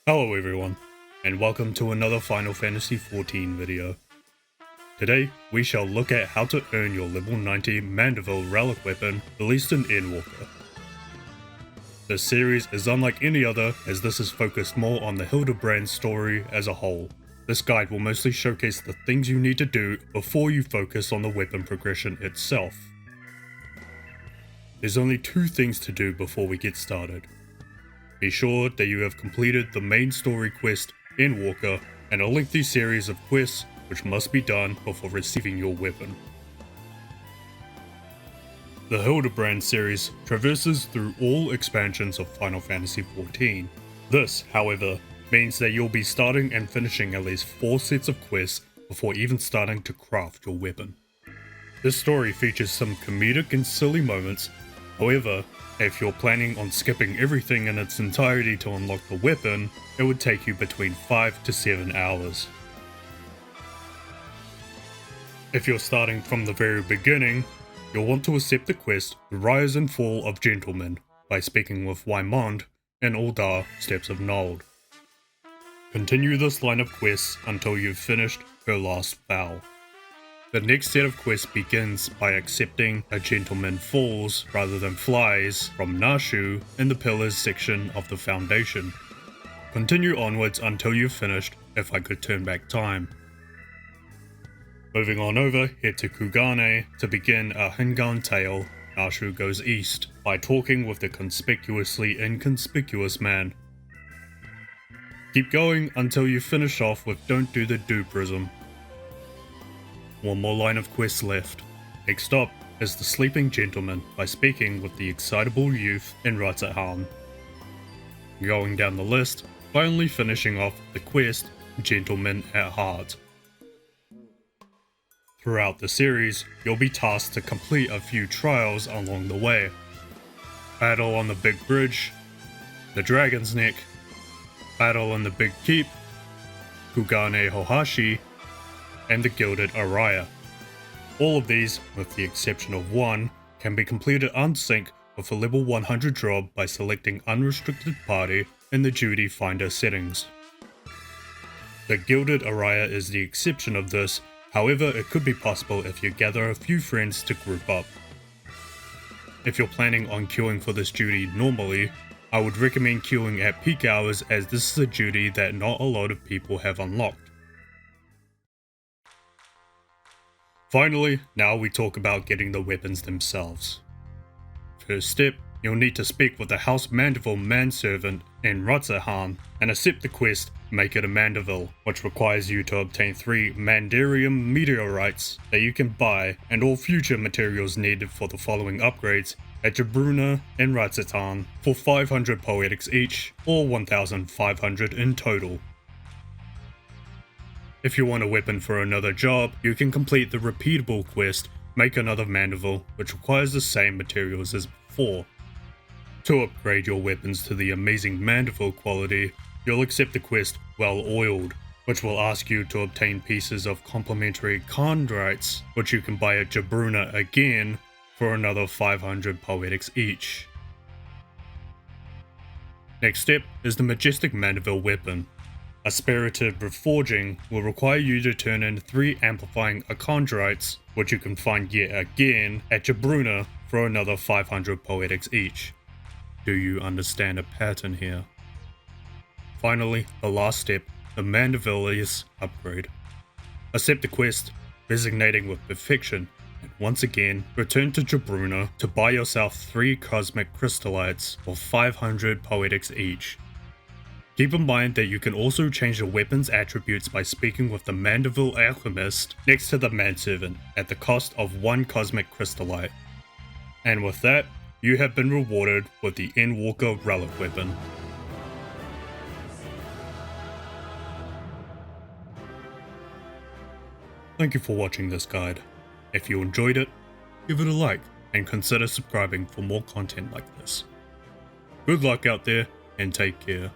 Hello everyone, and welcome to another Final Fantasy XIV video. Today, we shall look at how to earn your level 90 Manderville Relic weapon released in Endwalker. This series is unlike any other, as this is focused more on the Hildibrand story as a whole. This guide will mostly showcase the things you need to do before you focus on the weapon progression itself. There's only two things to do before we get started. Be sure that you have completed the main story quest, Endwalker, and a lengthy series of quests which must be done before receiving your weapon. The Hildibrand series traverses through all expansions of Final Fantasy XIV. This, however, means that you'll be starting and finishing at least 4 sets of quests before even starting to craft your weapon. This story features some comedic and silly moments. However, if you're planning on skipping everything in its entirety to unlock the weapon, it would take you between 5 to 7 hours. If you're starting from the very beginning, you'll want to accept the quest The Rise and Fall of Gentlemen by speaking with Wymond and Uldar Steps of Nold. Continue this line of quests until you've finished her last vow. The next set of quests begins by accepting A Gentleman Falls rather than Flies from Nashu in the Pillars section of the Foundation. Continue onwards until you've finished If I Could Turn Back Time. Moving on over, head to Kugane to begin a Hingan tale. Nashu goes east by talking with the conspicuously inconspicuous man. Keep going until you finish off with Don't Do the Do Prism. One more line of quests left. Next up is The Sleeping Gentleman by speaking with the excitable youth in Ratzahan. Going down the list, finally finishing off the quest Gentleman at Heart. Throughout the series, you'll be tasked to complete a few trials along the way. Battle on the Big Bridge, the Dragon's Neck, Battle on the Big Keep, Kugane Hohashi, and the Gilded Araya. All of these, with the exception of one, can be completed unsync with a level 100 job by selecting Unrestricted Party in the Duty Finder settings. The Gilded Araya is the exception of this, however it could be possible if you gather a few friends to group up. If you're planning on queuing for this duty normally, I would recommend queuing at peak hours, as this is a duty that not a lot of people have unlocked. Finally, now we talk about getting the weapons themselves. First step, you'll need to speak with the House Manderville manservant in Ratzahan and accept the quest Make It a Manderville, which requires you to obtain 3 Mandarium meteorites that you can buy and all future materials needed for the following upgrades at Jabruna and Ratzatan for 500 poetics each, or 1,500 in total. If you want a weapon for another job, you can complete the repeatable quest Make Another Manderville, which requires the same materials as before. To upgrade your weapons to the amazing Manderville quality, you'll accept the quest Well Oiled, which will ask you to obtain pieces of complementary chondrites, which you can buy at Jabruna again for another 500 poetics each. Next step is the Majestic Manderville weapon. A Spirited Reforging will require you to turn in 3 amplifying chondrites, which you can find yet again at Jabruna for another 500 poetics each. Do you understand a pattern here? Finally, the last step, the Mandervillous upgrade. Accept the quest Resonating with Perfection, and once again, return to Jabruna to buy yourself 3 Cosmic Crystallites for 500 poetics each. Keep in mind that you can also change the weapon's attributes by speaking with the Manderville Alchemist next to the Manservant at the cost of 1 Cosmic Crystallite. And with that, you have been rewarded with the Endwalker Relic weapon. Thank you for watching this guide. If you enjoyed it, give it a like and consider subscribing for more content like this. Good luck out there and take care.